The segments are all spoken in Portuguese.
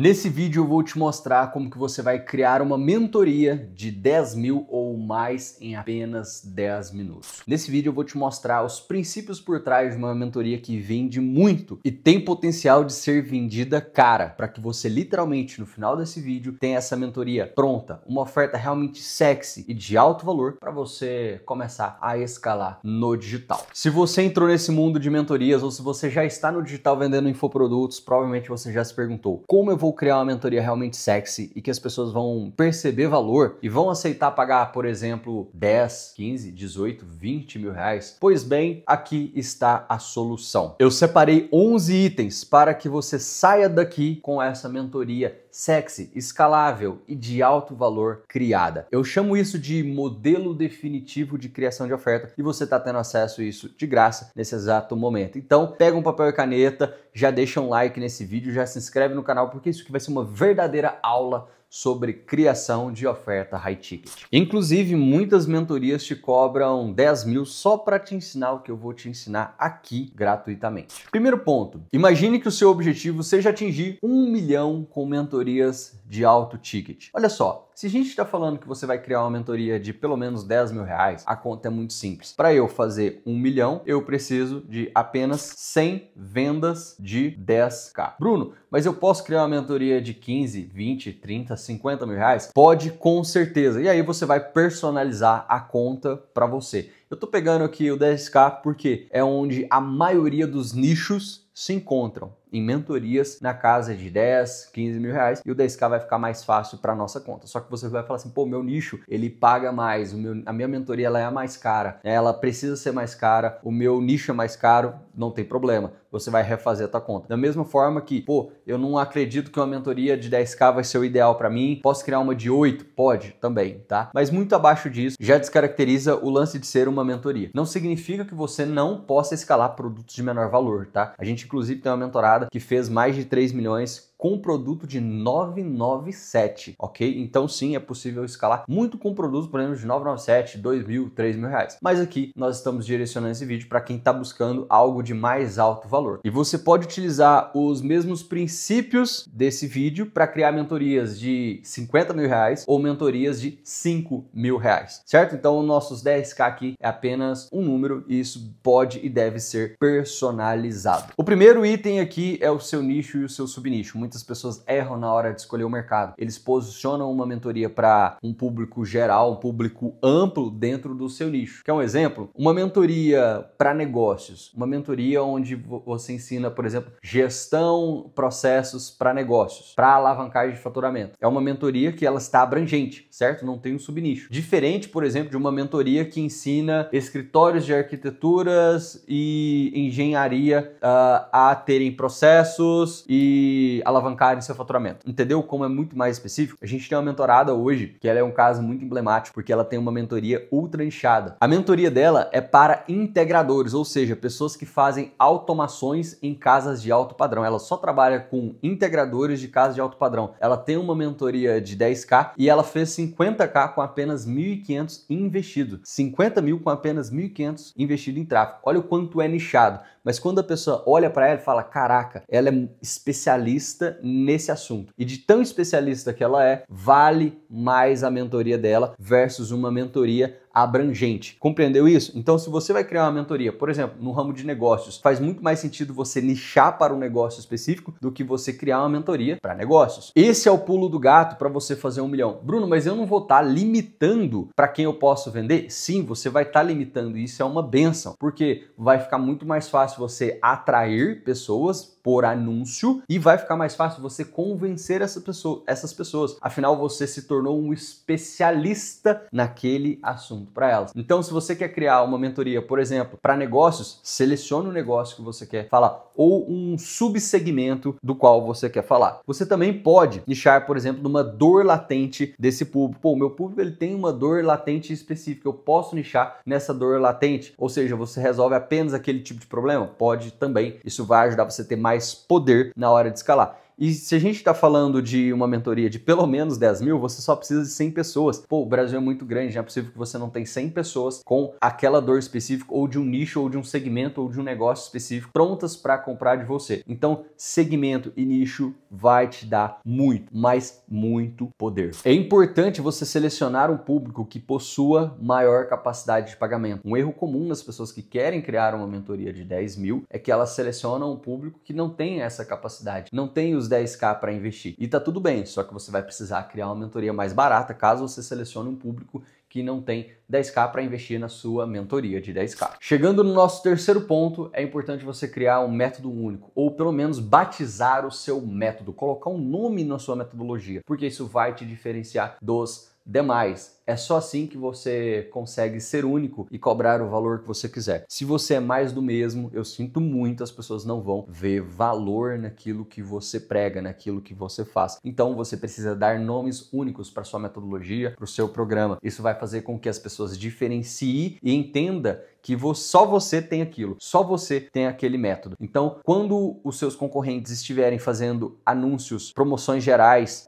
Nesse vídeo eu vou te mostrar como que você vai criar uma mentoria de 10 mil ou mais em apenas 10 minutos. Nesse vídeo eu vou te mostrar os princípios por trás de uma mentoria que vende muito e tem potencial de ser vendida cara, para que você literalmente no final desse vídeo tenha essa mentoria pronta, uma oferta realmente sexy e de alto valor para você começar a escalar no digital. Se você entrou nesse mundo de mentorias ou se você já está no digital vendendo infoprodutos, provavelmente você já se perguntou: como eu vou criar uma mentoria realmente sexy e que as pessoas vão perceber valor e vão aceitar pagar, por exemplo, 10, 15, 18, 20 mil reais? Pois bem, aqui está a solução. Eu separei 11 itens para que você saia daqui com essa mentoria sexy, escalável e de alto valor criada. Eu chamo isso de modelo definitivo de criação de oferta e você está tendo acesso a isso de graça nesse exato momento. Então, pega um papel e caneta, já deixa um like nesse vídeo, já se inscreve no canal, porque isso aqui vai ser uma verdadeira aula sobre criação de oferta high ticket. Inclusive, muitas mentorias te cobram 10 mil só para te ensinar o que eu vou te ensinar aqui gratuitamente. Primeiro ponto, imagine que o seu objetivo seja atingir 1 milhão com mentorias de alto ticket. Olha só, se a gente está falando que você vai criar uma mentoria de pelo menos 10 mil reais, a conta é muito simples. Para eu fazer 1 milhão, eu preciso de apenas 100 vendas de 10k. Bruno, mas eu posso criar uma mentoria de 15, 20, 30, 50 mil reais? Pode, com certeza. E aí você vai personalizar a conta para você. Eu tô pegando aqui o 10k porque é onde a maioria dos nichos se encontram, em mentorias na casa de 10, 15 mil reais, e o 10k vai ficar mais fácil para nossa conta. Só que você vai falar assim: pô, meu nicho, ele paga mais, a minha mentoria ela é a mais cara, ela precisa ser mais cara, o meu nicho é mais caro, não tem problema, você vai refazer a tua conta. Da mesma forma que, pô, eu não acredito que uma mentoria de 10k vai ser o ideal para mim, posso criar uma de 8? Pode, também, tá? Mas muito abaixo disso já descaracteriza o lance de ser uma mentoria. Não significa que você não possa escalar produtos de menor valor, tá? A gente inclusive tem uma mentorada que fez mais de 3 milhões com um produto de 997, ok? Então sim, é possível escalar muito com produtos, por exemplo, de 997, 2 mil, 3 mil reais. Mas aqui nós estamos direcionando esse vídeo para quem está buscando algo de mais alto valor. E você pode utilizar os mesmos princípios desse vídeo para criar mentorias de 50 mil reais ou mentorias de 5 mil reais, certo? Então, nossos 10k aqui é apenas um número e isso pode e deve ser personalizado. O primeiro item aqui é o seu nicho e o seu subnicho. Muitas pessoas erram na hora de escolher o mercado. Eles posicionam uma mentoria para um público geral, um público amplo dentro do seu nicho. Quer um exemplo? Uma mentoria para negócios. Uma mentoria onde você ensina, por exemplo, gestão, processos para negócios, para alavancagem de faturamento. É uma mentoria que ela está abrangente, certo? Não tem um subnicho. Diferente, por exemplo, de uma mentoria que ensina escritórios de arquiteturas e engenharia a terem processos e alavancarem seu faturamento. Entendeu como é muito mais específico? A gente tem uma mentorada hoje, que ela é um caso muito emblemático, porque ela tem uma mentoria ultra nichada. A mentoria dela é para integradores, ou seja, pessoas que fazem automações em casas de alto padrão. Ela só trabalha com integradores de casas de alto padrão. Ela tem uma mentoria de 10k e ela fez 50k com apenas 1.500 investido. 50 mil com apenas 1.500 investido em tráfego. Olha o quanto é nichado. Mas quando a pessoa olha para ela e fala: caraca, ela é especialista nesse assunto. E de tão especialista que ela é, vale mais a mentoria dela versus uma mentoria abrangente. Compreendeu isso? Então, se você vai criar uma mentoria, por exemplo, no ramo de negócios, faz muito mais sentido você nichar para um negócio específico do que você criar uma mentoria para negócios. Esse é o pulo do gato para você fazer 1 milhão. Bruno, mas eu não vou estar limitando para quem eu posso vender? Sim, você vai estar limitando. Isso é uma benção, porque vai ficar muito mais fácil você atrair pessoas por anúncio e vai ficar mais fácil você convencer essas pessoas. Afinal, você se tornou um especialista naquele assunto para elas. Então, se você quer criar uma mentoria, por exemplo, para negócios, selecione o negócio que você quer falar ou um subsegmento do qual você quer falar. Você também pode nichar, por exemplo, numa dor latente desse público. Pô, meu público ele tem uma dor latente específica, eu posso nichar nessa dor latente? Ou seja, você resolve apenas aquele tipo de problema? Pode também. Isso vai ajudar você a ter mais poder na hora de escalar. E se a gente está falando de uma mentoria de pelo menos 10 mil, você só precisa de 100 pessoas. Pô, o Brasil é muito grande, não é possível que você não tenha 100 pessoas com aquela dor específica, ou de um nicho, ou de um segmento, ou de um negócio específico, prontas para comprar de você. Então, segmento e nicho vai te dar muito, mas muito poder. É importante você selecionar um público que possua maior capacidade de pagamento. Um erro comum nas pessoas que querem criar uma mentoria de 10 mil é que elas selecionam um público que não tem essa capacidade, não tem os 10k para investir. E tá tudo bem, só que você vai precisar criar uma mentoria mais barata caso você selecione um público que não tem 10k para investir na sua mentoria de 10k. Chegando no nosso terceiro ponto, é importante você criar um método único, ou pelo menos batizar o seu método, colocar um nome na sua metodologia, porque isso vai te diferenciar dos demais. É só assim que você consegue ser único e cobrar o valor que você quiser. Se você é mais do mesmo, eu sinto muito, as pessoas não vão ver valor naquilo que você prega, naquilo que você faz. Então você precisa dar nomes únicos para sua metodologia, para o seu programa. Isso vai fazer com que as pessoas diferenciem e entenda que só você tem aquilo, só você tem aquele método. Então, quando os seus concorrentes estiverem fazendo anúncios, promoções gerais,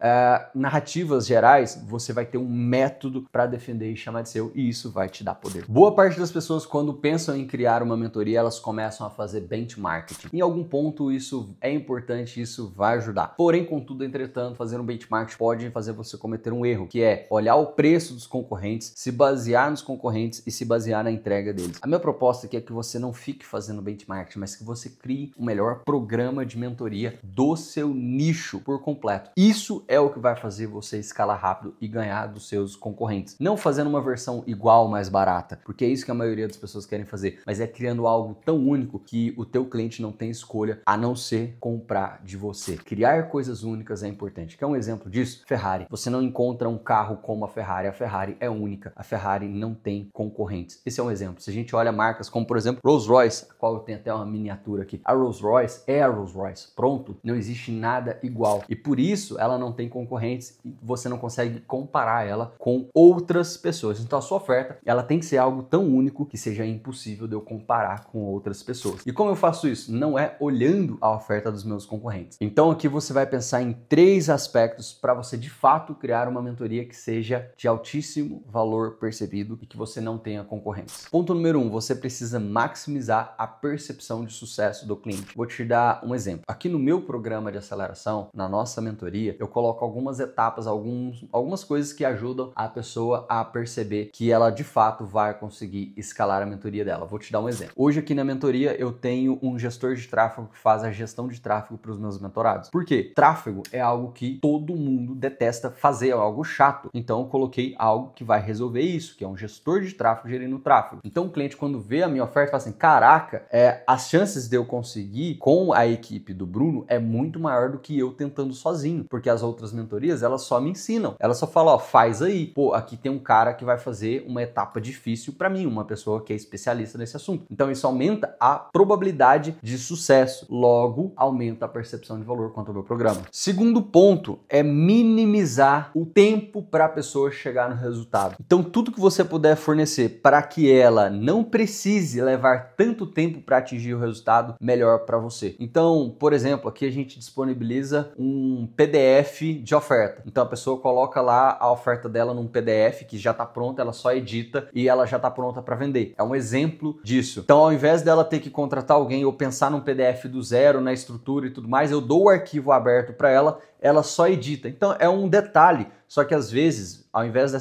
narrativas gerais, você vai ter um método para defender e chamar de seu, e isso vai te dar poder. Boa parte das pessoas, quando pensam em criar uma mentoria, elas começam a fazer benchmarking. Em algum ponto isso é importante, isso vai ajudar. Porém, contudo, entretanto, fazer um benchmarking pode fazer você cometer um erro, que é olhar o preço dos concorrentes, se basear nos concorrentes e se basear na entrega deles. A minha proposta aqui é que você não fique fazendo benchmarking, mas que você crie o melhor programa de mentoria do seu nicho por completo. Isso é o que vai fazer você escalar rápido e ganhar dos seus concorrentes. Não fazendo uma versão igual, mais barata, porque é isso que a maioria das pessoas querem fazer, mas é criando algo tão único que o teu cliente não tem escolha a não ser comprar de você. Criar coisas únicas é importante. Quer um exemplo disso? Ferrari. Você não encontra um carro como a Ferrari é única. A Ferrari não tem concorrentes. Esse é um exemplo. Se a gente olha marcas como, por exemplo, Rolls-Royce, a qual eu tenho até uma miniatura aqui. A Rolls-Royce é a Rolls-Royce. Pronto. Não existe nada igual. E por isso ela não tem concorrentes e você não consegue comparar ela com outras pessoas. Então a sua oferta, ela tem que ser algo tão único que seja impossível de eu comparar com outras pessoas. E como eu faço isso? Não é olhando a oferta dos meus concorrentes. Então aqui você vai pensar em 3 aspectos para você de fato criar uma mentoria que seja de altíssimo valor percebido e que você não tenha concorrentes. Ponto número 1, você precisa maximizar a percepção de sucesso do cliente. Vou te dar um exemplo. Aqui no meu programa de aceleração, na nossa mentoria, eu coloco algumas etapas, algumas coisas que ajudam a pessoa a perceber que ela de fato vai conseguir escalar a mentoria dela. Vou te dar um exemplo. Hoje aqui na mentoria eu tenho um gestor de tráfego que faz a gestão de tráfego para os meus mentorados. Por quê? Tráfego é algo que todo mundo detesta fazer, é algo chato. Então eu coloquei algo que vai resolver isso, que é um gestor de tráfego gerindo o tráfego. Então o cliente, quando vê a minha oferta, fala assim, caraca, as chances de eu conseguir com a equipe do Bruno é muito maior do que eu tentando sozinho, porque as outras mentorias, elas só me ensinam. Elas só falam, ó, faz aí. Pô, aqui tem um cara que vai fazer uma etapa difícil para mim, uma pessoa que é especialista nesse assunto. Então isso aumenta a probabilidade de sucesso. Logo, aumenta a percepção de valor quanto ao meu programa. Segundo ponto é minimizar o tempo para a pessoa chegar no resultado. Então tudo que você puder fornecer para que ela não precise levar tanto tempo para atingir o resultado, melhor para você. Então, por exemplo, aqui a gente disponibiliza um PDF de oferta. Então a pessoa coloca lá a oferta dela num PDF que já está pronta, ela só edita e ela já está pronta para vender. É um exemplo disso. Então, ao invés dela ter que contratar alguém ou pensar num PDF do zero, na estrutura e tudo mais, eu dou o arquivo aberto para ela só edita. Então é um detalhe, só que às vezes, ao invés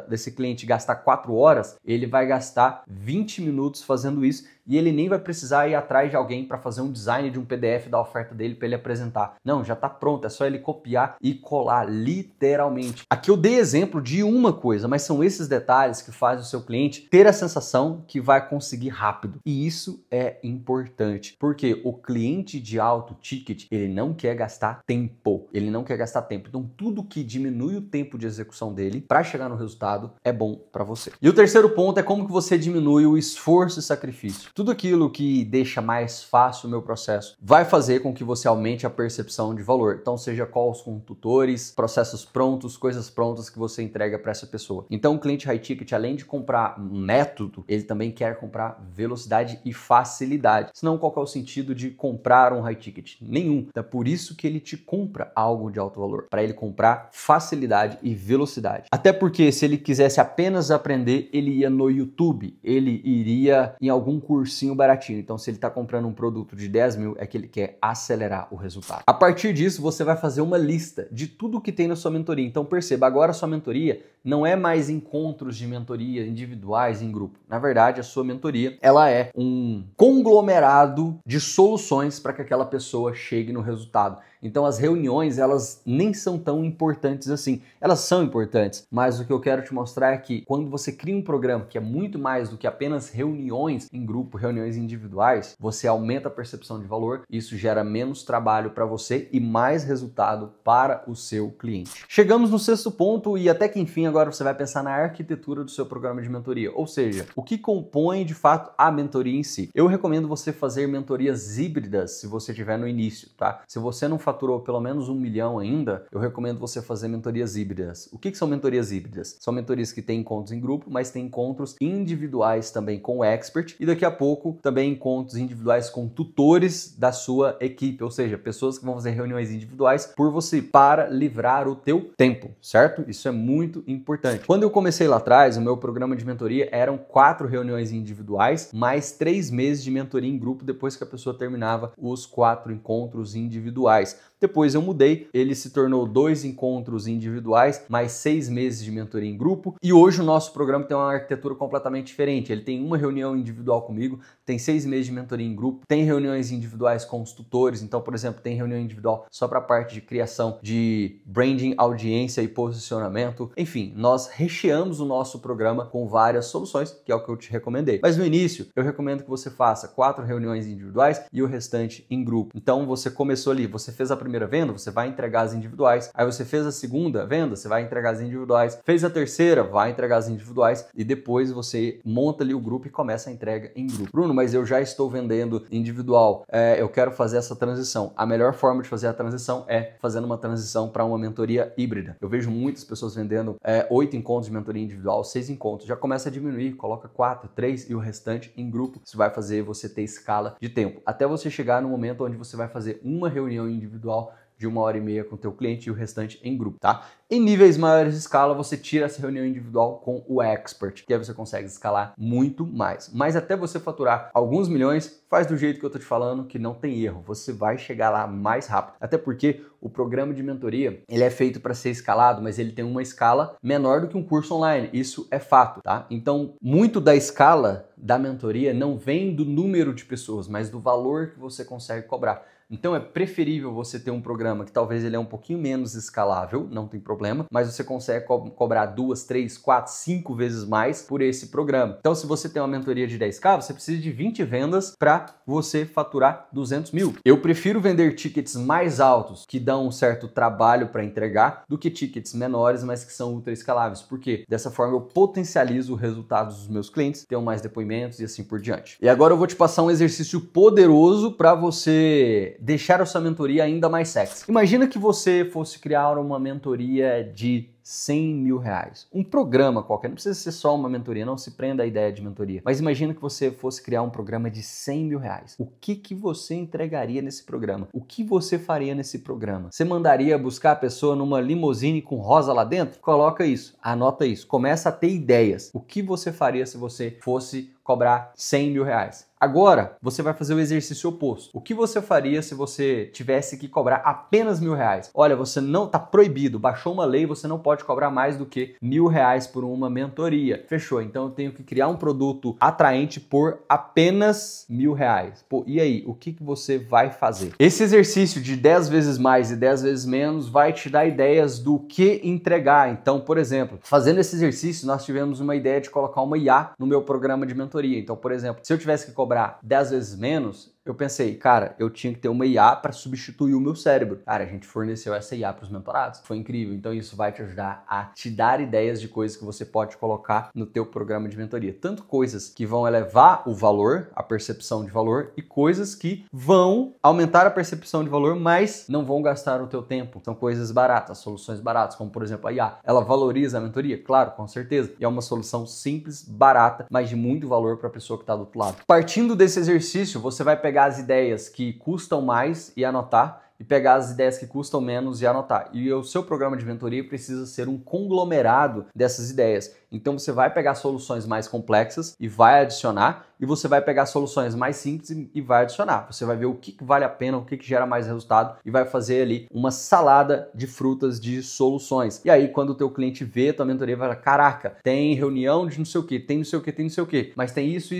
desse cliente gastar 4 horas, ele vai gastar 20 minutos fazendo isso e ele nem vai precisar ir atrás de alguém para fazer um design de um PDF da oferta dele para ele apresentar. Não, já está pronto, é só ele copiar e colar, literalmente. Aqui eu dei exemplo de uma coisa, mas são esses detalhes que fazem o seu cliente ter a sensação que vai conseguir rápido. E isso é importante, porque o cliente de alto ticket, ele não quer gastar tempo, ele não quer gastar tempo. Então tudo que diminui o tempo de execução dele para chegar no resultado é bom para você. E o terceiro ponto é como que você diminui o esforço e sacrifício. Tudo aquilo que deixa mais fácil o meu processo vai fazer com que você aumente a percepção de valor. Então seja calls com tutores, processos prontos, coisas prontas que você entrega para essa pessoa. Então o cliente high ticket, além de comprar um método, ele também quer comprar velocidade e facilidade. Senão qual que é o sentido de comprar um high ticket? Nenhum. É por isso que ele te compra algo de alto valor, para ele comprar facilidade e velocidade. Até porque se ele quisesse apenas aprender, ele ia no YouTube, ele iria em algum cursinho baratinho. Então se ele está comprando um produto de 10 mil, é que ele quer acelerar o resultado. A partir disso, você vai fazer uma lista de tudo que tem na sua mentoria. Então perceba, agora a sua mentoria não é mais encontros de mentoria individuais em grupo. Na verdade, a sua mentoria, ela é um conglomerado de soluções para que aquela pessoa chegue no resultado. Então as reuniões, elas nem são tão importantes assim. Elas são importantes, mas o que eu quero te mostrar é que quando você cria um programa que é muito mais do que apenas reuniões em grupo, reuniões individuais, você aumenta a percepção de valor, isso gera menos trabalho para você e mais resultado para o seu cliente. Chegamos no sexto ponto e até que enfim agora você vai pensar na arquitetura do seu programa de mentoria, ou seja, o que compõe de fato a mentoria em si. Eu recomendo você fazer mentorias híbridas se você estiver no início, tá? Se você não faturou pelo menos 1 milhão ainda, eu recomendo você fazer mentorias híbridas. O que são mentorias híbridas? São mentorias que têm encontros em grupo, mas têm encontros individuais também com o expert e daqui a pouco também encontros individuais com tutores da sua equipe, ou seja, pessoas que vão fazer reuniões individuais por você para livrar o teu tempo, certo? Isso é muito importante. Quando eu comecei lá atrás, o meu programa de mentoria eram 4 reuniões individuais, mais 3 meses de mentoria em grupo depois que a pessoa terminava os 4 encontros individuais. Depois eu mudei, ele se tornou 2 encontros individuais, mais 6 meses de mentoria em grupo. E hoje o nosso programa tem uma arquitetura completamente diferente. Ele tem uma reunião individual comigo, tem 6 meses de mentoria em grupo, tem reuniões individuais com os tutores. Então, por exemplo, tem reunião individual só para a parte de criação de branding, audiência e posicionamento. Enfim, nós recheamos o nosso programa com várias soluções, que é o que eu te recomendei. Mas no início, eu recomendo que você faça 4 reuniões individuais e o restante em grupo. Então, você começou ali, você fez a primeira venda, você vai entregar as individuais. Aí você fez a segunda venda, você vai entregar as individuais. Fez a terceira, vai entregar as individuais. E depois você monta ali o grupo e começa a entrega em grupo. Bruno, mas eu já estou vendendo individual. Eu quero fazer essa transição. A melhor forma de fazer a transição é fazendo uma transição para uma mentoria híbrida. Eu vejo muitas pessoas vendendo 8 encontros de mentoria individual, 6 encontros. Já começa a diminuir, coloca 4, 3 e o restante em grupo. Isso vai fazer você ter escala de tempo. Até você chegar no momento onde você vai fazer uma reunião individual de 1h30 com o teu cliente e o restante em grupo, tá? Em níveis maiores de escala, você tira essa reunião individual com o expert, que aí você consegue escalar muito mais. Mas até você faturar alguns milhões, faz do jeito que eu tô te falando, que não tem erro. Você vai chegar lá mais rápido. Até porque o programa de mentoria, ele é feito para ser escalado, mas ele tem uma escala menor do que um curso online. Isso é fato, tá? Então, muito da escala da mentoria não vem do número de pessoas, mas do valor que você consegue cobrar. Então é preferível você ter um programa que talvez ele é um pouquinho menos escalável, não tem problema, mas você consegue cobrar 2, 3, 4, 5 vezes mais por esse programa. Então se você tem uma mentoria de 10k, você precisa de 20 vendas para você faturar 200 mil. Eu prefiro vender tickets mais altos, que dão um certo trabalho para entregar, do que tickets menores, mas que são ultra escaláveis. Por quê? Dessa forma eu potencializo o resultado dos meus clientes, tenho mais depoimentos e assim por diante. E agora eu vou te passar um exercício poderoso para você deixar a sua mentoria ainda mais sexy. Imagina que você fosse criar uma mentoria de 100 mil reais. Um programa qualquer, não precisa ser só uma mentoria, não se prenda à ideia de mentoria. Mas imagina que você fosse criar um programa de 100 mil reais. O que você entregaria nesse programa? O que você faria nesse programa? Você mandaria buscar a pessoa numa limusine com rosa lá dentro? Coloca isso, anota isso, começa a ter ideias. O que você faria se você fosse cobrar 100 mil reais? Agora, você vai fazer o exercício oposto. O que você faria se você tivesse que cobrar apenas 1.000 reais? Olha, você não tá proibido, baixou uma lei, você não pode cobrar mais do que 1.000 reais por uma mentoria. Fechou? Então eu tenho que criar um produto atraente por apenas 1.000 reais. Pô, e aí, o que você vai fazer? Esse exercício de 10 vezes mais e 10 vezes menos vai te dar ideias do que entregar. Então, por exemplo, fazendo esse exercício, nós tivemos uma ideia de colocar uma IA no meu programa de mentoria. Então, por exemplo, se eu tivesse que cobrar 10 vezes menos, eu pensei, cara, eu tinha que ter uma IA para substituir o meu cérebro. Cara, a gente forneceu essa IA para os mentorados. Foi incrível. Então isso vai te ajudar a te dar ideias de coisas que você pode colocar no teu programa de mentoria. Tanto coisas que vão elevar o valor, a percepção de valor, e coisas que vão aumentar a percepção de valor, mas não vão gastar o teu tempo. São coisas baratas, soluções baratas, como por exemplo a IA. Ela valoriza a mentoria? Claro, com certeza. E é uma solução simples, barata, mas de muito valor para a pessoa que está do outro lado. Partindo desse exercício, você vai pegar as ideias que custam mais e anotar, e pegar as ideias que custam menos e anotar. E o seu programa de mentoria precisa ser um conglomerado dessas ideias. Então você vai pegar soluções mais complexas e vai adicionar, e você vai pegar soluções mais simples e vai adicionar. Você vai ver o que vale a pena, o que gera mais resultado, e vai fazer ali uma salada de frutas de soluções. E aí quando o teu cliente vê a tua mentoria, vai falar, caraca, tem reunião de não sei o que, tem não sei o que, tem não sei o que, mas tem isso.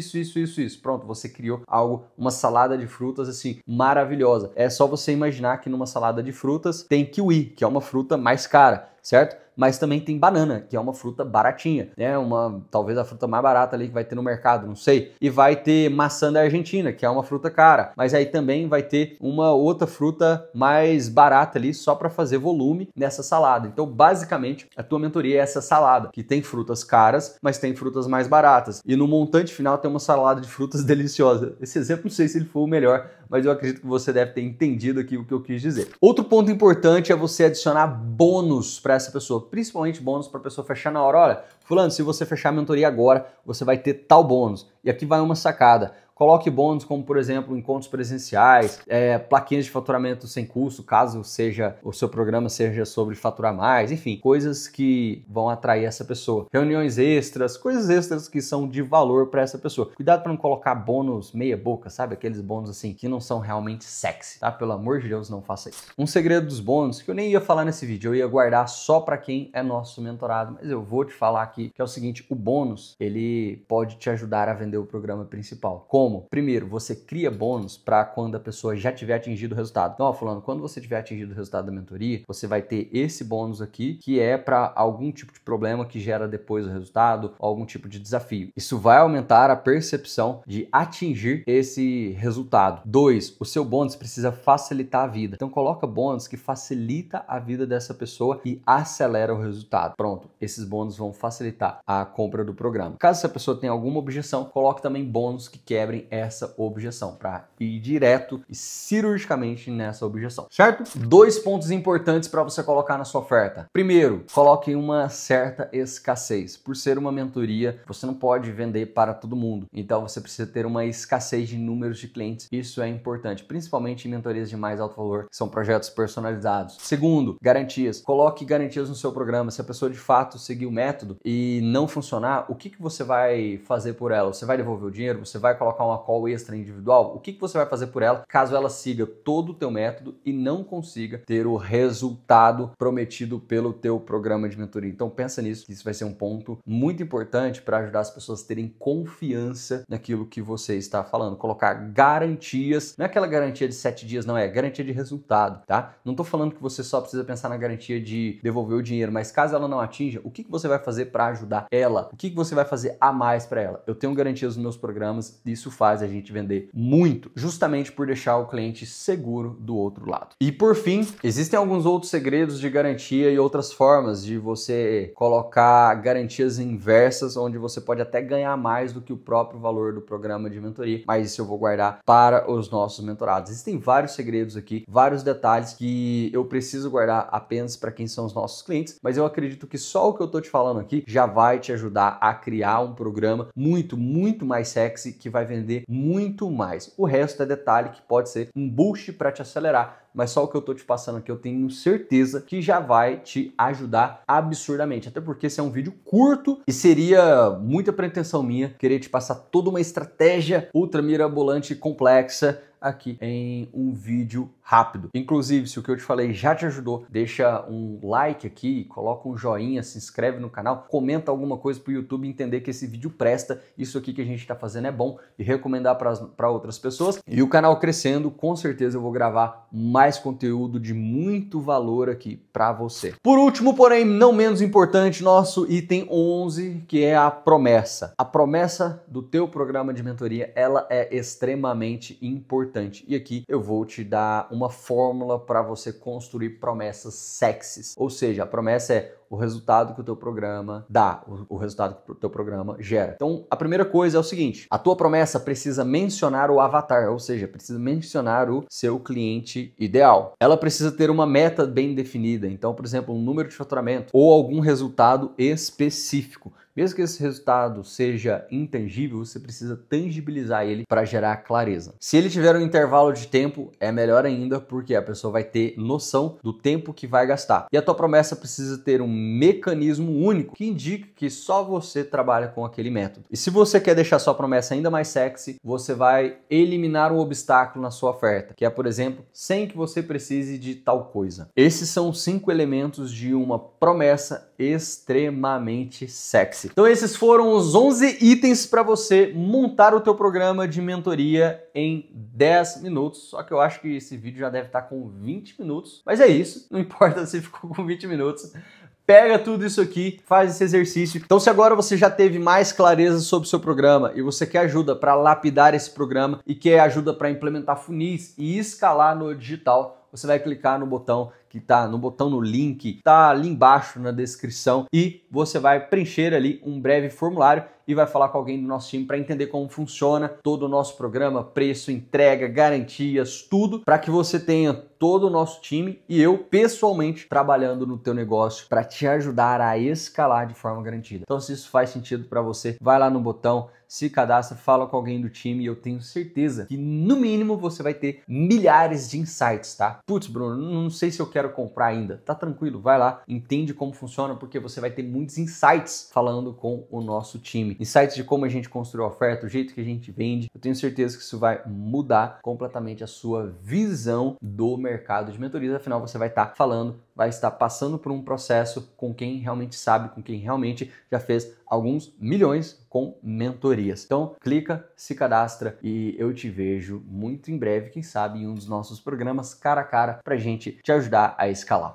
Pronto, você criou algo, uma salada de frutas assim, maravilhosa. É só você imaginar que numa salada de frutas tem kiwi, que é uma fruta mais cara, certo? Mas também tem banana, que é uma fruta baratinha, né? Talvez a fruta mais barata ali que vai ter no mercado, não sei. E vai ter maçã da Argentina, que é uma fruta cara. Mas aí também vai ter uma outra fruta mais barata ali, só para fazer volume nessa salada. Então, basicamente, a tua mentoria é essa salada, que tem frutas caras, mas tem frutas mais baratas. E no montante final tem uma salada de frutas deliciosa. Esse exemplo, não sei se ele foi o melhor, mas eu acredito que você deve ter entendido aqui o que eu quis dizer. Outro ponto importante é você adicionar bônus para essa pessoa, principalmente bônus para a pessoa fechar na hora. Olha, fulano, se você fechar a mentoria agora, você vai ter tal bônus. E aqui vai uma sacada. Coloque bônus como, por exemplo, encontros presenciais, plaquinhas de faturamento sem custo, caso o seu programa seja sobre faturar mais, enfim, coisas que vão atrair essa pessoa. Reuniões extras, coisas extras que são de valor para essa pessoa. Cuidado para não colocar bônus meia boca, sabe? Aqueles bônus assim que não são realmente sexy, tá? Pelo amor de Deus, não faça isso. Um segredo dos bônus que eu nem ia falar nesse vídeo, eu ia guardar só para quem é nosso mentorado, mas eu vou te falar aqui que é o seguinte, o bônus, ele pode te ajudar a vender o programa principal. Como? Primeiro, você cria bônus para quando a pessoa já tiver atingido o resultado. Então, falando, quando você tiver atingido o resultado da mentoria, você vai ter esse bônus aqui, que é para algum tipo de problema que gera depois o resultado, ou algum tipo de desafio. Isso vai aumentar a percepção de atingir esse resultado. 2, o seu bônus precisa facilitar a vida. Então, coloca bônus que facilita a vida dessa pessoa e acelera o resultado. Pronto, esses bônus vão facilitar a compra do programa. Caso essa pessoa tenha alguma objeção, coloque também bônus que quebrem essa objeção, para ir direto e cirurgicamente nessa objeção, certo? 2 pontos importantes para você colocar na sua oferta. Primeiro, coloque uma certa escassez. Por ser uma mentoria, você não pode vender para todo mundo, então você precisa ter uma escassez de números de clientes. Isso é importante, principalmente em mentorias de mais alto valor, que são projetos personalizados. Segundo, garantias. Coloque garantias no seu programa. Se a pessoa de fato seguir o método e não funcionar, o que você vai fazer por ela? Você vai devolver o dinheiro? Você vai colocar uma call extra individual? O que você vai fazer por ela caso ela siga todo o teu método e não consiga ter o resultado prometido pelo teu programa de mentoria? Então pensa nisso, que isso vai ser um ponto muito importante para ajudar as pessoas a terem confiança naquilo que você está falando. Colocar garantias, não é aquela garantia de 7 dias, não, é garantia de resultado, tá? Não tô falando que você só precisa pensar na garantia de devolver o dinheiro, mas caso ela não atinja, o que você vai fazer para ajudar ela? O que você vai fazer a mais para ela? Eu tenho garantias nos meus programas, isso faz a gente vender muito, justamente por deixar o cliente seguro do outro lado. E por fim, existem alguns outros segredos de garantia e outras formas de você colocar garantias inversas, onde você pode até ganhar mais do que o próprio valor do programa de mentoria, mas isso eu vou guardar para os nossos mentorados. Existem vários segredos aqui, vários detalhes que eu preciso guardar apenas para quem são os nossos clientes, mas eu acredito que só o que eu tô te falando aqui já vai te ajudar a criar um programa muito mais sexy, que vai vender muito mais. O resto é detalhe que pode ser um boost para te acelerar, mas só o que eu tô te passando aqui eu tenho certeza que já vai te ajudar absurdamente, até porque esse é um vídeo curto e seria muita pretensão minha querer te passar toda uma estratégia ultra mirabolante e complexa aqui em um vídeo rápido. Inclusive, se o que eu te falei já te ajudou, deixa um like aqui, coloca um joinha, se inscreve no canal, comenta alguma coisa para o YouTube entender que esse vídeo presta, isso aqui que a gente está fazendo é bom, e recomendar para outras pessoas. E o canal crescendo, com certeza eu vou gravar mais mais conteúdo de muito valor aqui para você. Por último, porém não menos importante, nosso item 11, que é a promessa. A promessa do teu programa de mentoria, ela é extremamente importante. E aqui eu vou te dar uma fórmula para você construir promessas sexys. Ou seja, a promessa é o resultado que o teu programa dá, o resultado que o teu programa gera. Então, a primeira coisa é o seguinte: a tua promessa precisa mencionar o avatar, ou seja, precisa mencionar o seu cliente ideal. Ela precisa ter uma meta bem definida, então, por exemplo, um número de faturamento ou algum resultado específico. Mesmo que esse resultado seja intangível, você precisa tangibilizar ele para gerar clareza. Se ele tiver um intervalo de tempo, é melhor ainda, porque a pessoa vai ter noção do tempo que vai gastar. E a tua promessa precisa ter um mecanismo único que indica que só você trabalha com aquele método. E se você quer deixar sua promessa ainda mais sexy, você vai eliminar um obstáculo na sua oferta, que é, por exemplo, sem que você precise de tal coisa. Esses são 5 elementos de uma promessa extremamente sexy. Então esses foram os 11 itens para você montar o teu programa de mentoria em 10 minutos. Só que eu acho que esse vídeo já deve estar com 20 minutos. Mas é isso, não importa se ficou com 20 minutos. Pega tudo isso aqui, faz esse exercício. Então, se agora você já teve mais clareza sobre o seu programa e você quer ajuda para lapidar esse programa e quer ajuda para implementar funis e escalar no digital, você vai clicar no botão que está no link, está ali embaixo na descrição e você vai preencher ali um breve formulário e vai falar com alguém do nosso time para entender como funciona todo o nosso programa, preço, entrega, garantias, tudo, para que você tenha todo o nosso time e eu pessoalmente trabalhando no teu negócio para te ajudar a escalar de forma garantida. Então, se isso faz sentido para você, vai lá no botão, se cadastra, fala com alguém do time e eu tenho certeza que no mínimo você vai ter milhares de insights, tá? Putz, Bruno, não sei se eu quero comprar ainda. Tá tranquilo, vai lá, entende como funciona, porque você vai ter muitos insights falando com o nosso time. Insights de como a gente construiu a oferta, o jeito que a gente vende. Eu tenho certeza que isso vai mudar completamente a sua visão do mercado de mentorias. Afinal, você vai estar falando, vai estar passando por um processo com quem realmente sabe, com quem realmente já fez alguns milhões com mentorias. Então, clica, se cadastra e eu te vejo muito em breve, quem sabe, em um dos nossos programas cara a cara pra gente te ajudar a escalar.